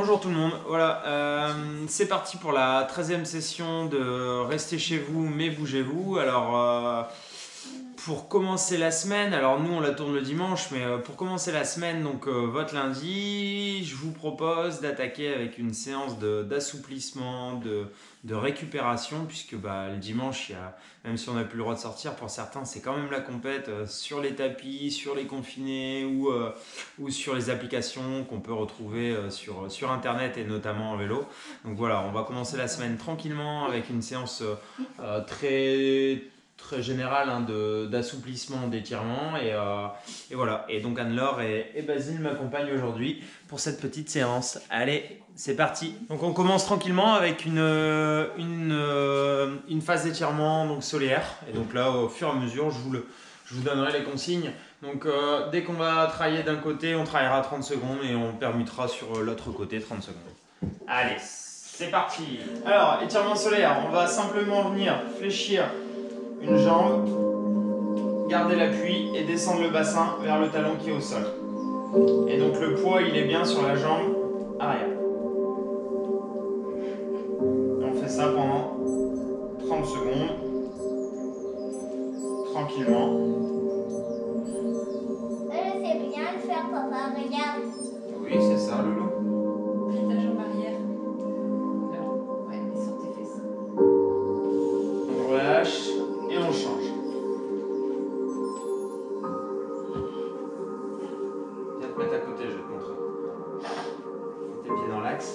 Bonjour tout le monde, voilà, c'est parti pour la 13e session de Restez chez vous mais bougez-vous. Alors pour commencer la semaine, alors nous on la tourne le dimanche, mais pour commencer la semaine, donc votre lundi, je vous propose d'attaquer avec une séance d'assouplissement, de récupération, puisque le dimanche, même si on n'a plus le droit de sortir, pour certains c'est quand même la compète sur les tapis, sur les confinés ou sur les applications qu'on peut retrouver sur internet et notamment en vélo. Donc voilà, on va commencer la semaine tranquillement avec une séance très générale d'assouplissement, d'étirement et voilà. Et donc Anne-Laure et Basile m'accompagnent aujourd'hui pour cette petite séance. Allez, c'est parti. Donc on commence tranquillement avec une phase d'étirement donc solaire. Et donc là, au fur et à mesure, je vous donnerai les consignes. Donc dès qu'on va travailler d'un côté, on travaillera 30 secondes et on permutera sur l'autre côté 30 secondes. Allez, c'est parti. Alors, étirement solaire, on va simplement venir fléchir une jambe, garder l'appui et descendre le bassin vers le talon qui est au sol. Et donc le poids, il est bien sur la jambe arrière. Et on fait ça pendant 30 secondes, tranquillement. C'est bien de faire, papa, regarde. Oui, c'est ça, Loulou. Plie ta jambe arrière. Là. Ouais, mais sur tes fesses. On relâche et on change. Viens te mettre à côté, je vais te montrer. Mets tes pieds dans l'axe.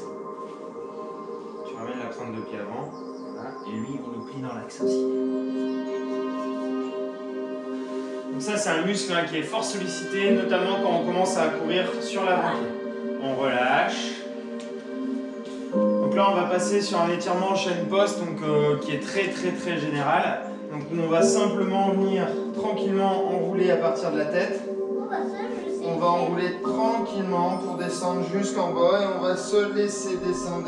Tu ramènes la pointe de pied avant. Voilà. Et lui, il nous plie dans l'axe aussi. Donc ça, c'est un muscle qui est fort sollicité, notamment quand on commence à courir sur l'avant-pied. On relâche. Donc là, on va passer sur un étirement chaîne-poste qui est très général. Donc on va simplement venir tranquillement enrouler à partir de la tête. On va enrouler tranquillement pour descendre jusqu'en bas et on va se laisser descendre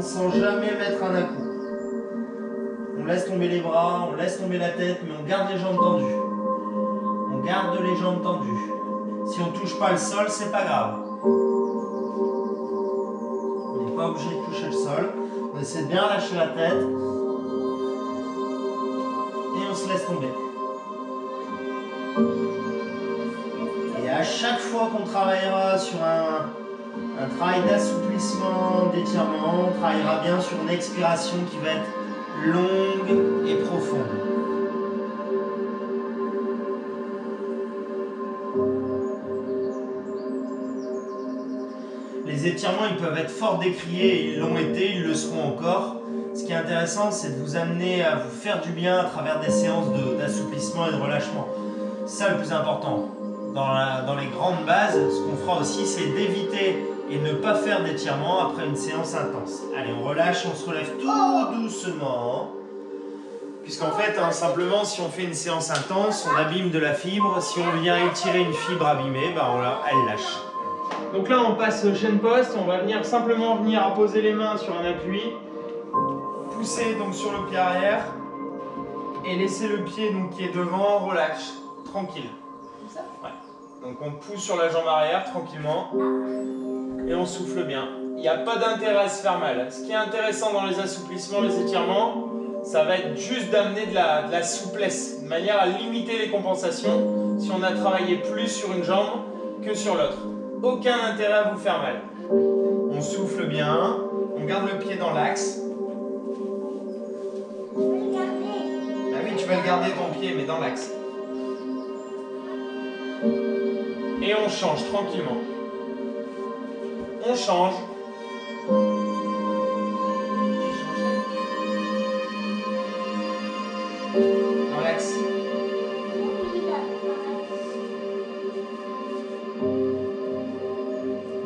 sans jamais mettre un à-coup. On laisse tomber les bras, on laisse tomber la tête, mais on garde les jambes tendues. On garde les jambes tendues. Si on ne touche pas le sol, c'est pas grave. On n'est pas obligé de toucher le sol. On essaie de bien lâcher la tête. Et on se laisse tomber. Et à chaque fois qu'on travaillera sur un travail d'assouplissement, d'étirement, on travaillera bien sur une expiration qui va être longue et profonde. Les étirements, ils peuvent être fort décriés, ils l'ont été, ils le seront encore. Ce qui est intéressant, c'est de vous amener à vous faire du bien à travers des séances d'assouplissement et de relâchement. C'est ça le plus important. Dans les grandes bases, ce qu'on fera aussi, c'est d'éviter et ne pas faire d'étirement après une séance intense. Allez, on relâche, on se relève tout doucement. Puisqu'en fait, simplement, si on fait une séance intense, on abîme de la fibre. Si on vient étirer une fibre abîmée, elle lâche. Donc là, on passe chaîne poste. On va simplement venir poser les mains sur un appui. Pousser donc sur le pied arrière. Et laisser le pied qui est devant, relâche, tranquille. Comme ça ? Ouais. Donc on pousse sur la jambe arrière tranquillement. Et on souffle bien. Il n'y a pas d'intérêt à se faire mal. Ce qui est intéressant dans les assouplissements, les étirements, ça va être juste d'amener de la souplesse, de manière à limiter les compensations si on a travaillé plus sur une jambe que sur l'autre. Aucun intérêt à vous faire mal. On souffle bien, on garde le pied dans l'axe. Ah oui, tu vas le garder ton pied, mais dans l'axe. Et on change tranquillement. On change. Dans l'axe.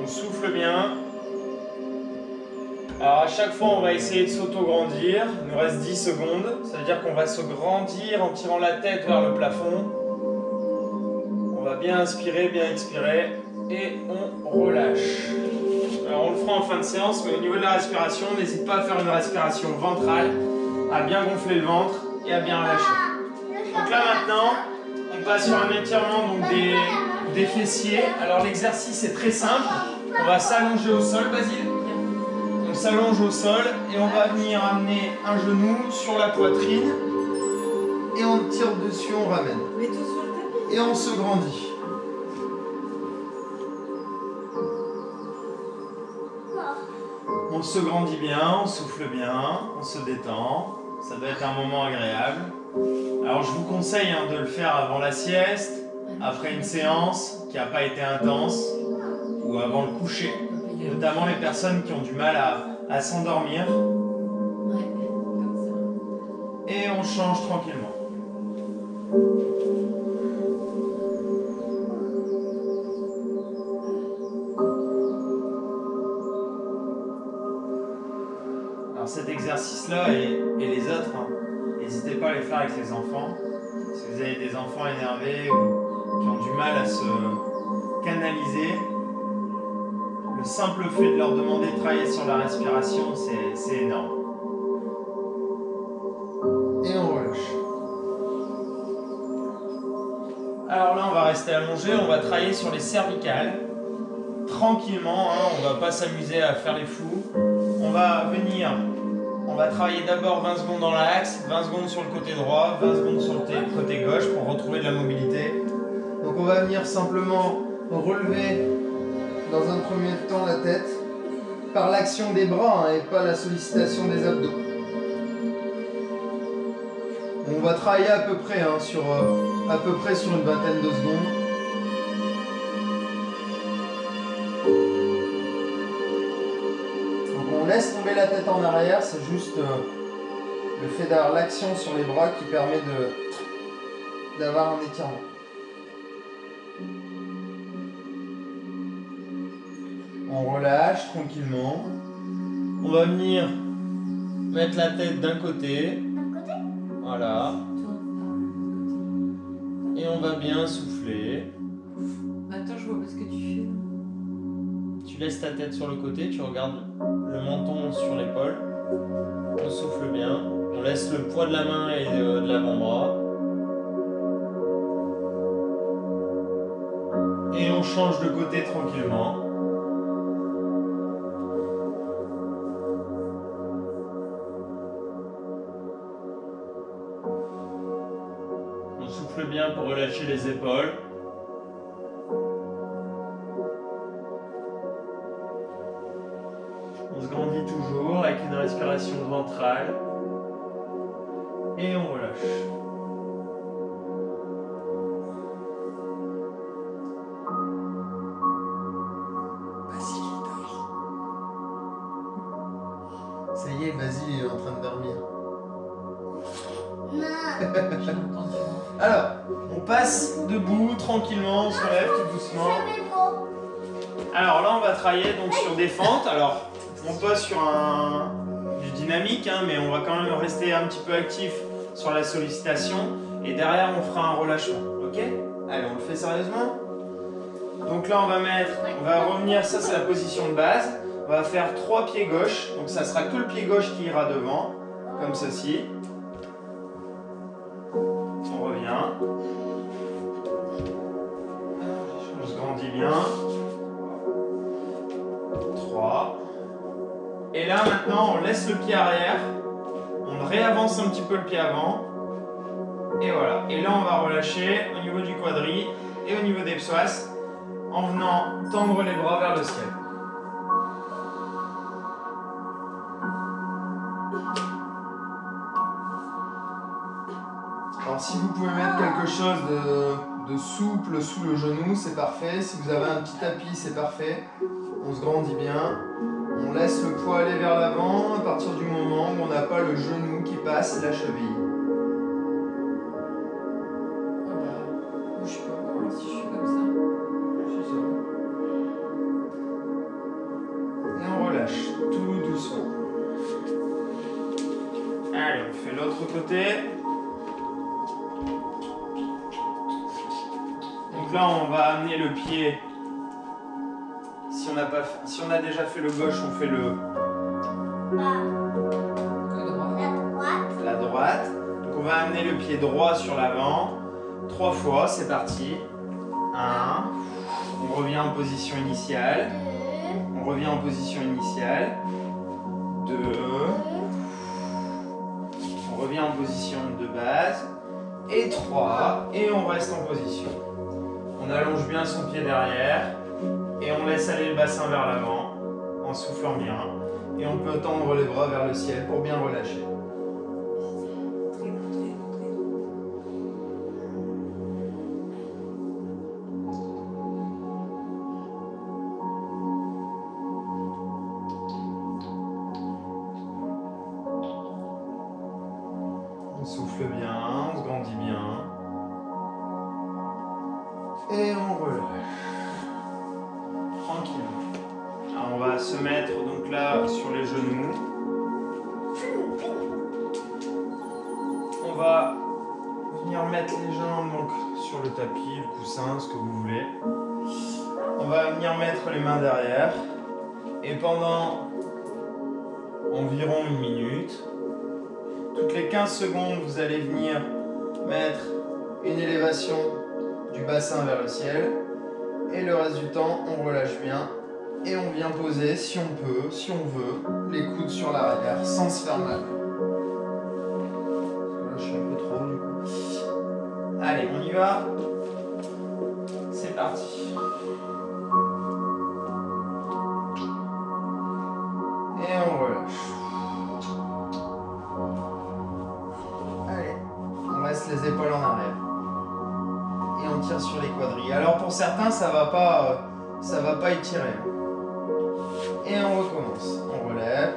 On souffle bien. Alors à chaque fois, on va essayer de s'auto-grandir. Il nous reste 10 secondes. Ça veut dire qu'on va se grandir en tirant la tête vers le plafond. On va bien inspirer, bien expirer. Et on relâche. Alors on le fera en fin de séance, mais au niveau de la respiration, n'hésite pas à faire une respiration ventrale, à bien gonfler le ventre et à bien relâcher. Donc là maintenant, on passe sur un étirement des fessiers. Alors l'exercice est très simple. On va s'allonger au sol, Basile. On s'allonge au sol et on va venir amener un genou sur la poitrine. Et on tire dessus, on ramène. Mets tout sur le tapis. Et on se grandit. On se grandit bien, on souffle bien, on se détend. Ça doit être un moment agréable. Alors je vous conseille de le faire avant la sieste, après une séance qui n'a pas été intense, ou avant le coucher. Notamment les personnes qui ont du mal à s'endormir. Ouais, comme ça. Et on change tranquillement. Alors cet exercice-là et les autres, n'hésitez pas à les faire avec les enfants. Si vous avez des enfants énervés ou qui ont du mal à se canaliser, le simple fait de leur demander de travailler sur la respiration, c'est énorme. Et on relâche. Alors là, on va rester allongé, on va travailler sur les cervicales. Tranquillement, on va pas s'amuser à faire les fous. On va travailler d'abord 20 secondes dans l'axe, 20 secondes sur le côté droit, 20 secondes sur le côté gauche pour retrouver de la mobilité. Donc on va venir simplement relever dans un premier temps la tête par l'action des bras et pas la sollicitation des abdos. On va travailler à peu près sur une vingtaine de secondes. Donc on laisse tomber la tête en arrière, c'est juste le fait d'avoir l'action sur les bras qui permet d'avoir un étirement. On relâche tranquillement. On va venir mettre la tête d'un côté. Voilà. Et on va bien souffler. Attends, je vois pas ce que tu fais. Tu laisses ta tête sur le côté, tu regardes le menton sur l'épaule. On souffle bien. On laisse le poids de la main et de l'avant-bras. Et on change de côté tranquillement. On souffle bien pour relâcher les épaules. On se grandit toujours avec une respiration ventrale. Et on relâche. Basile dort. Ça y est, Basile est en train de dormir. J'ai entendu. Alors, on passe debout tranquillement, on se relève tout doucement. Alors là, on va travailler donc sur des fentes. Alors, on pose sur du dynamique, mais on va quand même rester un petit peu actif sur la sollicitation. Et derrière, on fera un relâchement. Ok? Allez, on le fait sérieusement. Donc là, on va revenir, ça c'est la position de base. On va faire 3 pieds gauche. Donc ça sera que le pied gauche qui ira devant, comme ceci. On revient. On se grandit bien. 3. Et là maintenant on laisse le pied arrière. On réavance un petit peu le pied avant. Et voilà. Et là on va relâcher au niveau du quadri et au niveau des psoas en venant tendre les bras vers le ciel. Alors si vous pouvez mettre quelque chose de souple sous le genou, c'est parfait. Si vous avez un petit tapis, c'est parfait. On se grandit bien. On laisse le poids aller vers l'avant à partir du moment où on n'a pas le genou qui passe la cheville. Je sais pas si je suis comme ça. C'est ça. Et on relâche tout doucement. Allez, on fait l'autre côté. Donc là, on va amener le pied. Si on a déjà fait le gauche, on fait la droite. Donc on va amener le pied droit sur l'avant. 3 fois, c'est parti. 1. On revient en position initiale. On revient en position initiale. 2. On revient en position de base. Et 3. Et on reste en position. On allonge bien son pied derrière. Et on laisse aller le bassin vers l'avant en soufflant bien. Et on peut tendre les bras vers le ciel pour bien relâcher. Très doux, très doux, très doux. On souffle bien, on se grandit bien. Et on relâche. Tranquillement. Alors on va se mettre donc là sur les genoux. On va venir mettre les jambes donc sur le tapis, le coussin, ce que vous voulez. On va venir mettre les mains derrière. Et pendant environ 1 minute, toutes les 15 secondes, vous allez venir mettre une élévation du bassin vers le ciel. Et le reste du temps, on relâche bien. Et on vient poser, si on peut, si on veut, les coudes sur l'arrière sans se faire mal. Parce que là, je suis un peu trop du coup. Allez, on y va. C'est parti. Et on relâche. Allez, on reste les épaules en arrière. Et on tire sur les quadrilles. Alors pour certains, ça va pas étirer. Et on recommence. On relève.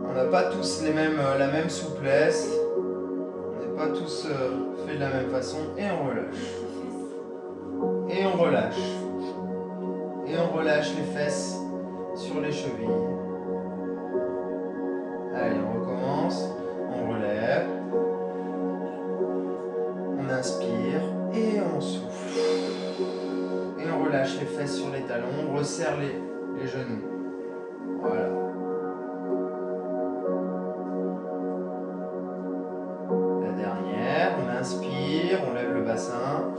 On n'a pas tous la même souplesse. On n'est pas tous fait de la même façon. Et on relâche. Et on relâche. Et on relâche les fesses sur les chevilles. Allez, on recommence. On relève. On inspire et on souffle. Et on relâche les fesses sur les talons. On resserre les genoux. Voilà. La dernière. On inspire. On lève le bassin.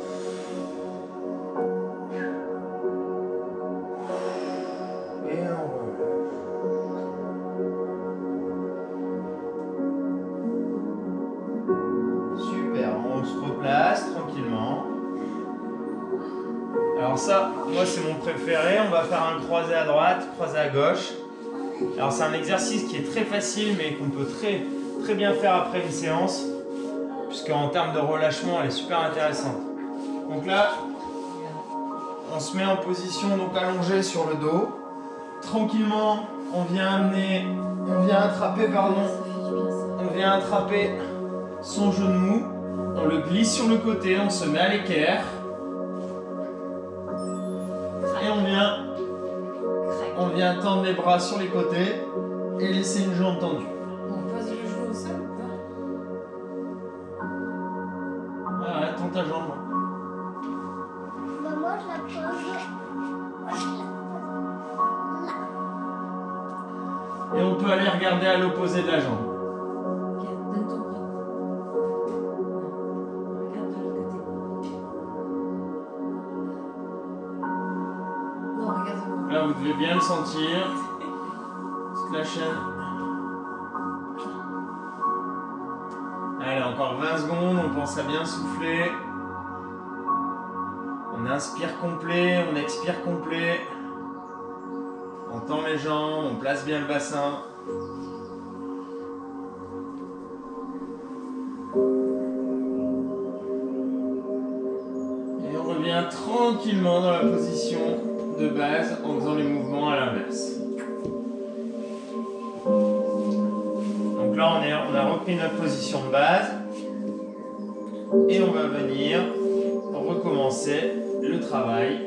Et on relâche. Super, on se replace tranquillement. Alors ça, moi c'est mon préféré, on va faire un croisé à droite, croisé à gauche. Alors c'est un exercice qui est très facile mais qu'on peut très bien faire après une séance, puisqu'en termes de relâchement elle est super intéressante. Donc là, on se met en position donc allongée sur le dos. Tranquillement, on vient attraper son genou, on le glisse sur le côté, on se met à l'équerre. Et on vient tendre les bras sur les côtés et laisser une jambe tendue. On pose le genou au sol ou pas? Voilà, tends ta jambe. Bah, moi, je la pose. Et on peut aller regarder à l'opposé de la jambe. Ok, donne ton bras. Regarde de l'autre côté. Non, regarde-moi. Là, vous devez bien le sentir. Toute la chaîne. Allez, encore 20 secondes, on pense à bien souffler. On inspire complet, on expire complet. On tend les jambes, on place bien le bassin. Et on revient tranquillement dans la position de base en faisant les mouvements à l'inverse. Donc là, on a repris notre position de base. Et on va venir recommencer le travail.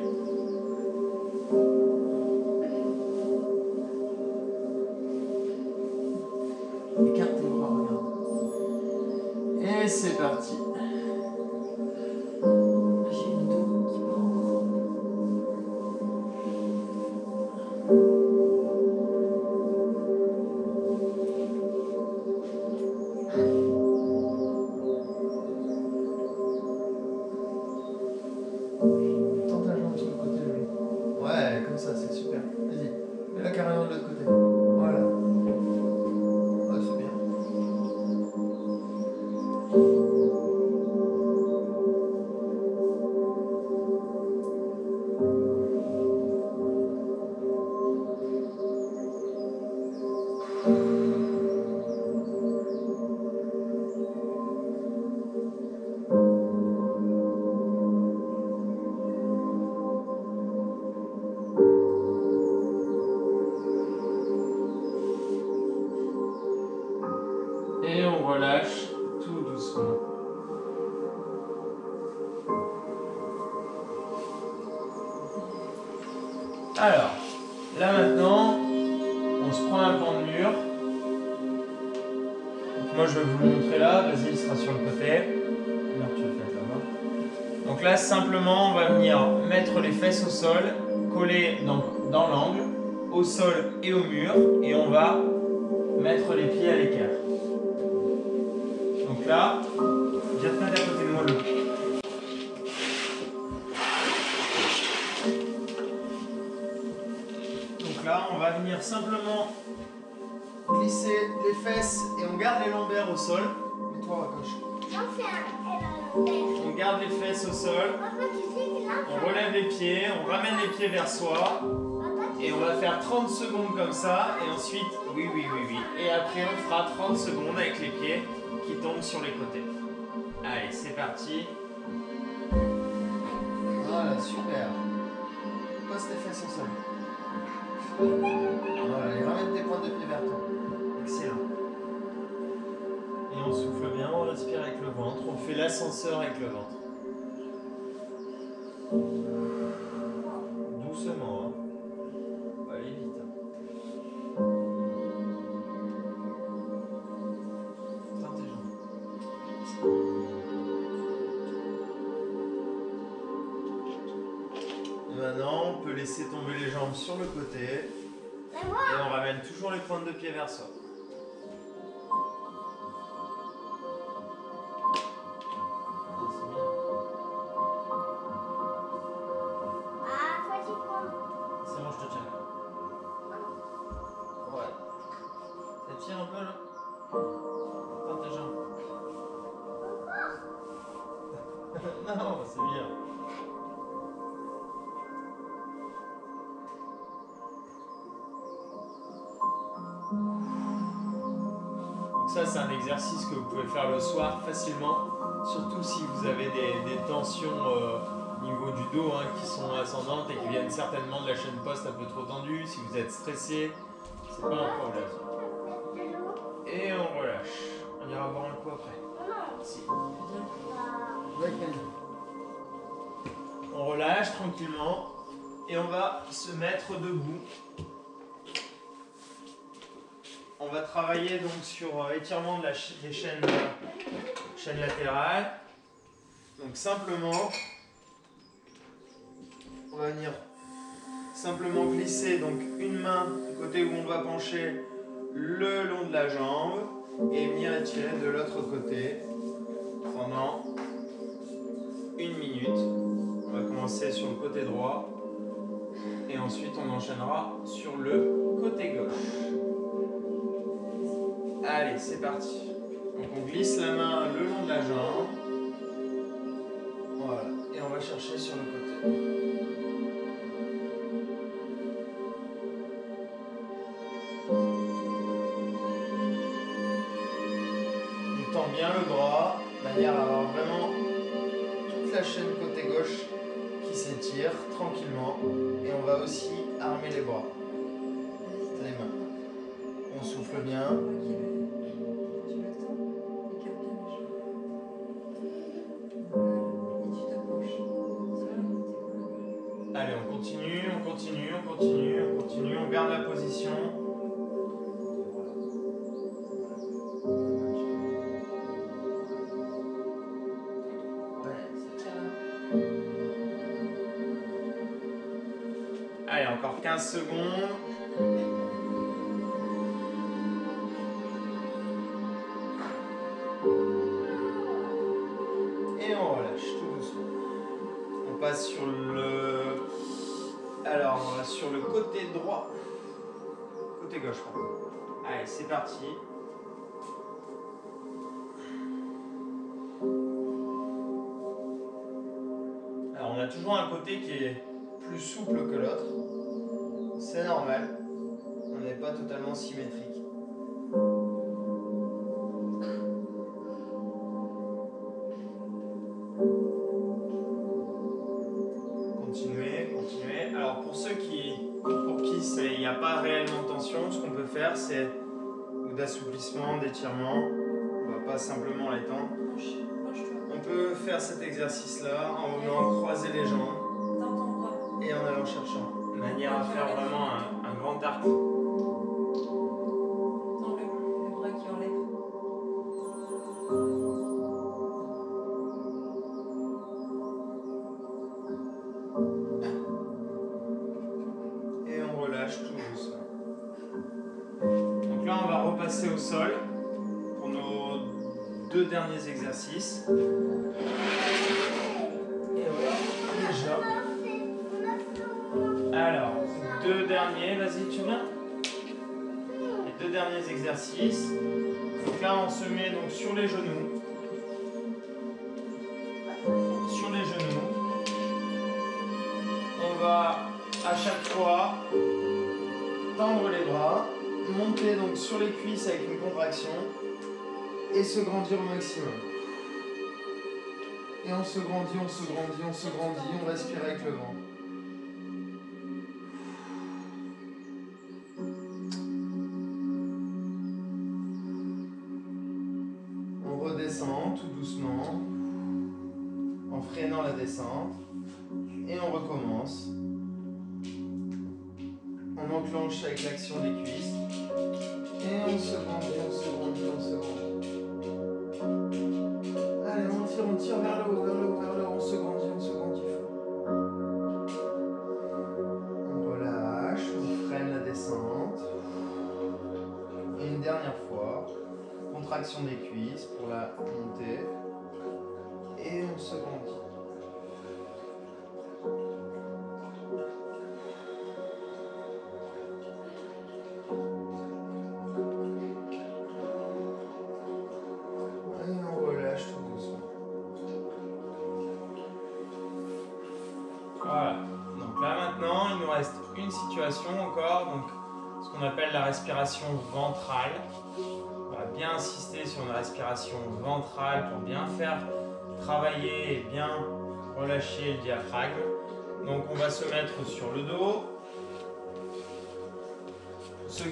Écarte tes bras, regarde. Et c'est parti. J'ai une dos qui prend. Tends ta jambe sur le côté, Louis. Ouais, comme ça. Vas-y. Mets-la carrément de l'autre côté. Voilà. Ouais, c'est bien. Et on relâche tout doucement. Alors, là maintenant, on se prend un pan de mur. Donc moi je vais vous le montrer là, vas-y il sera sur le côté. Alors tu vas faire là-bas. Donc là simplement on va venir mettre les fesses au sol, coller dans l'angle, au sol et au mur, et on va mettre les pieds à l'écart. Donc là, viens te mettre à côté de moi le. Donc là, on va venir simplement glisser les fesses et on garde les lombaires au sol. Mets-toi à gauche. J'en fais un, elle a l'envers. On garde les fesses au sol, Papa, tu sais que là, on relève les pieds, on ramène les pieds vers soi. papa, tu Et on va faire 30 secondes comme ça, et ensuite, oui. Et après, on fera 30 secondes avec les pieds qui tombent sur les côtés. Allez, c'est parti. Voilà, super. Pose tes fesses au sol. Voilà, et ramène tes pointes de pied vers toi. Excellent. Et on souffle bien, on respire avec le ventre. On fait l'ascenseur avec le ventre. Doucement, hein. On va aller vite. Tends tes jambes. Et maintenant, on peut laisser tomber les jambes sur le côté. Mais moi, Et on ramène toujours les pointes de pied vers soi. Ah, c'est bien. ah, toi, tu prends. C'est bon, je te tiens. Ouais. Ça tire un peu là. Tends tes jambes. Non, c'est bien. Donc ça, c'est un exercice que vous pouvez faire le soir facilement, surtout si vous avez des tensions au niveau du dos qui sont ascendantes et qui viennent certainement de la chaîne poste un peu trop tendue. Si vous êtes stressé, c'est pas un problème. De l'eau. Et on relâche. On ira boire un coup après. Non. Si. Bah, Ouais, Ken. On relâche tranquillement et on va se mettre debout. On va travailler donc sur étirement des chaînes latérales. Donc simplement, on va venir simplement glisser donc une main du côté où on doit pencher le long de la jambe et venir étirer de l'autre côté pendant 1 minute. On va commencer sur le côté droit et ensuite on enchaînera sur le côté gauche. Allez, c'est parti. Donc on glisse la main le long de la jambe. Voilà. Et on va chercher sur le côté. On tend bien le bras, de manière à avoir vraiment toute la chaîne côté gauche qui s'étire tranquillement. Et on va aussi armer les bras, les mains. On souffle bien. Tu le tends, écarte bien les jambes. Voilà, et tu te penches sur le côté. Allez, on continue, on garde la position. Allez, encore 15 secondes. Et on relâche tout doucement. On passe sur le côté droit. Côté gauche, pardon. Allez, c'est parti. Alors, on a toujours un côté qui est plus souple que l'autre. C'est normal. On n'est pas totalement symétrique. Continuez, continuez. Alors, pour ceux pour qui il n'y a pas réellement de tension, ce qu'on peut faire, c'est ou d'assouplissement, d'étirement. On va pas simplement l'étendre. On peut faire cet exercice-là en venant croiser les jambes et en allant cherchant, de manière à faire vraiment un grand arc. Dans le bras qui enlève. Et on relâche tout doucement. Donc là, on va repasser au sol pour nos 2 derniers exercices. Et voilà, déjà. Alors, 2 derniers, vas-y, tu viens. Les 2 derniers exercices. Donc là, on se met donc sur les genoux. Sur les genoux. On va à chaque fois tendre les bras, monter donc sur les cuisses avec une contraction et se grandir au maximum. Et on se grandit, on se grandit, on se grandit, on respire avec le vent. On redescend tout doucement, en freinant la descente, et on recommence. On enclenche avec l'action des cuisses, et on se grandit, on se grandit, on se grandit. Allez, on tire vers le haut, vers le haut, vers le haut, on se grandit fort. On relâche, on freine la descente. Et une dernière fois, contraction des cuisses pour la montée. Et on se grandit. Voilà, donc là maintenant il nous reste une situation encore, donc ce qu'on appelle la respiration ventrale. On va bien insister sur une respiration ventrale pour bien faire travailler et bien relâcher le diaphragme. Donc on va se mettre sur le dos. Ceux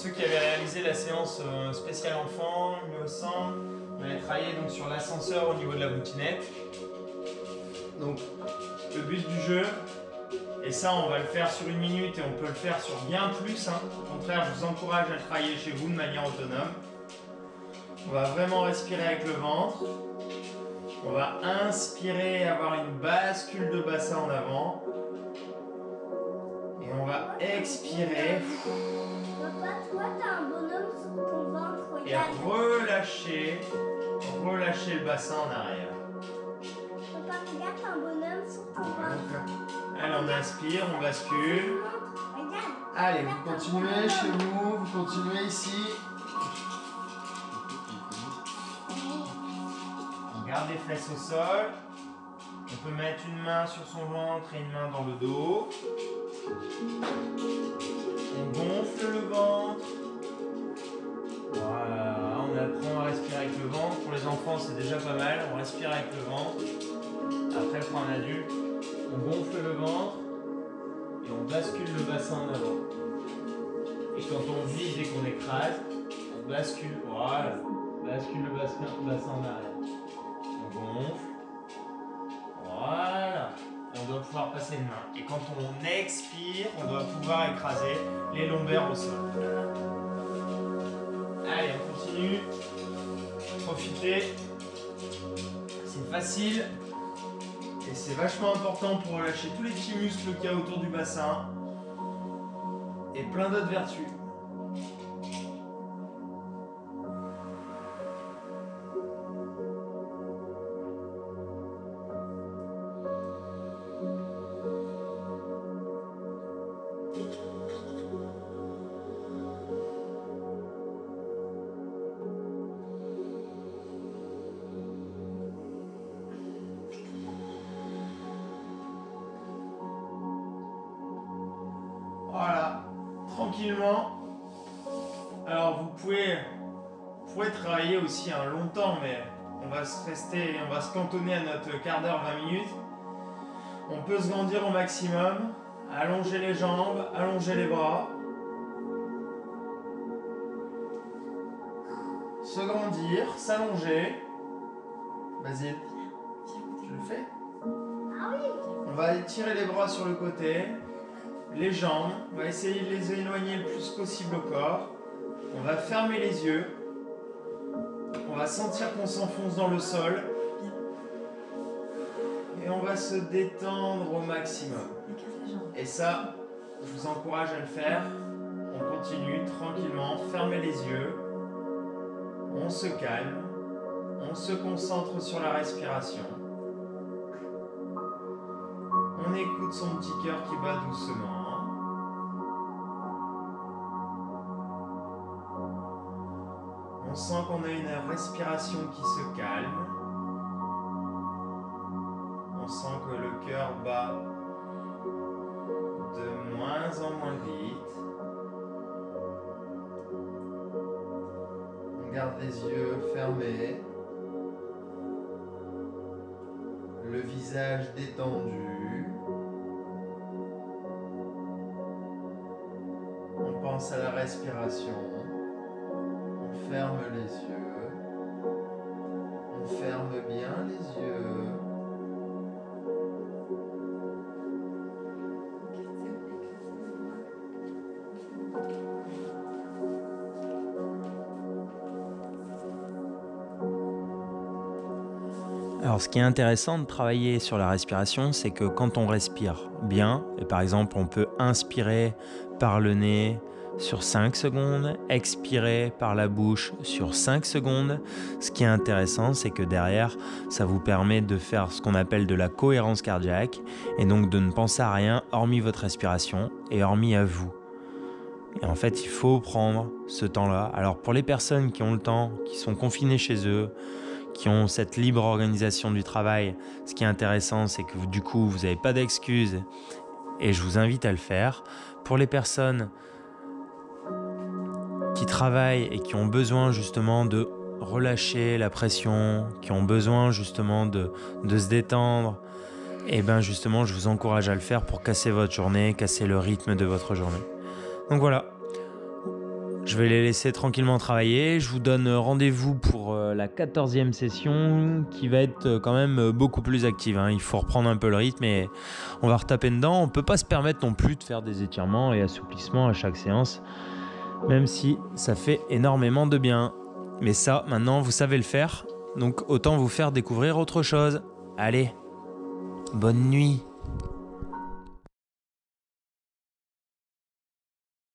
qui avaient réalisé la séance spéciale enfant, il me semble, on avait travaillé donc sur l'ascenseur au niveau de la boutinette. Donc, le but du jeu, et ça on va le faire sur 1 minute et on peut le faire sur bien plus. Au contraire, je vous encourage à le travailler chez vous de manière autonome. On va vraiment respirer avec le ventre. On va inspirer et avoir une bascule de bassin en avant. Et on va expirer. Papa, toi, t'as un bonhomme sur ton ventre, Et regarde. relâcher le bassin en arrière. Papa, regarde, t'as un bonhomme sur ton ventre. Allez, on inspire, on bascule. Regarde. Allez, vous continuez chez vous, vous continuez ici. On garde les fesses au sol. On peut mettre une main sur son ventre et une main dans le dos. On gonfle le ventre. Voilà, on apprend à respirer avec le ventre. Pour les enfants, c'est déjà pas mal. On respire avec le ventre. Après, pour un adulte, on gonfle le ventre et on bascule le bassin en avant. Et quand on vise et qu'on écrase, on bascule. Voilà, bascule le bassin en arrière. On gonfle. Voilà. On doit pouvoir passer une main. Et quand on expire, on doit pouvoir écraser les lombaires au sol. Allez, on continue. Profitez. C'est facile. Et c'est vachement important pour relâcher tous les petits muscles qu'il y a autour du bassin. Et plein d'autres vertus. Voilà, tranquillement. Alors vous pourrez travailler aussi longtemps, mais on va se cantonner à notre quart d'heure, 20 minutes. On peut se grandir au maximum, allonger les jambes, allonger les bras. Se grandir, s'allonger. Vas-y, je le fais. Ah oui. On va étirer les bras sur le côté, les jambes, on va essayer de les éloigner le plus possible au corps. On va fermer les yeux. On va sentir qu'on s'enfonce dans le sol. Et on va se détendre au maximum. Et ça, je vous encourage à le faire. On continue tranquillement, fermez les yeux. On se calme. On se concentre sur la respiration. On écoute son petit cœur qui bat doucement. On sent qu'on a une respiration qui se calme. On sent que le cœur bat de moins en moins vite. On garde les yeux fermés. Le visage détendu. On pense à la respiration. On ferme les yeux. On ferme bien les yeux. Alors ce qui est intéressant de travailler sur la respiration, c'est que quand on respire bien, et par exemple on peut inspirer par le nez sur 5 secondes, expirer par la bouche sur 5 secondes, ce qui est intéressant, c'est que derrière, ça vous permet de faire ce qu'on appelle de la cohérence cardiaque, et donc de ne penser à rien hormis votre respiration et hormis à vous. Et en fait, il faut prendre ce temps-là. Alors pour les personnes qui ont le temps, qui sont confinées chez eux, qui ont cette libre organisation du travail, ce qui est intéressant, c'est que du coup, vous n'avez pas d'excuses et je vous invite à le faire. Pour les personnes qui travaillent et qui ont besoin justement de relâcher la pression, qui ont besoin justement de se détendre, et bien justement, je vous encourage à le faire pour casser votre journée, casser le rythme de votre journée. Donc voilà. Je vais les laisser tranquillement travailler. Je vous donne rendez-vous pour la 14e session qui va être quand même beaucoup plus active. Il faut reprendre un peu le rythme et on va retaper dedans. On ne peut pas se permettre non plus de faire des étirements et assouplissements à chaque séance, même si ça fait énormément de bien. Mais ça, maintenant, vous savez le faire. Donc autant vous faire découvrir autre chose. Allez, bonne nuit.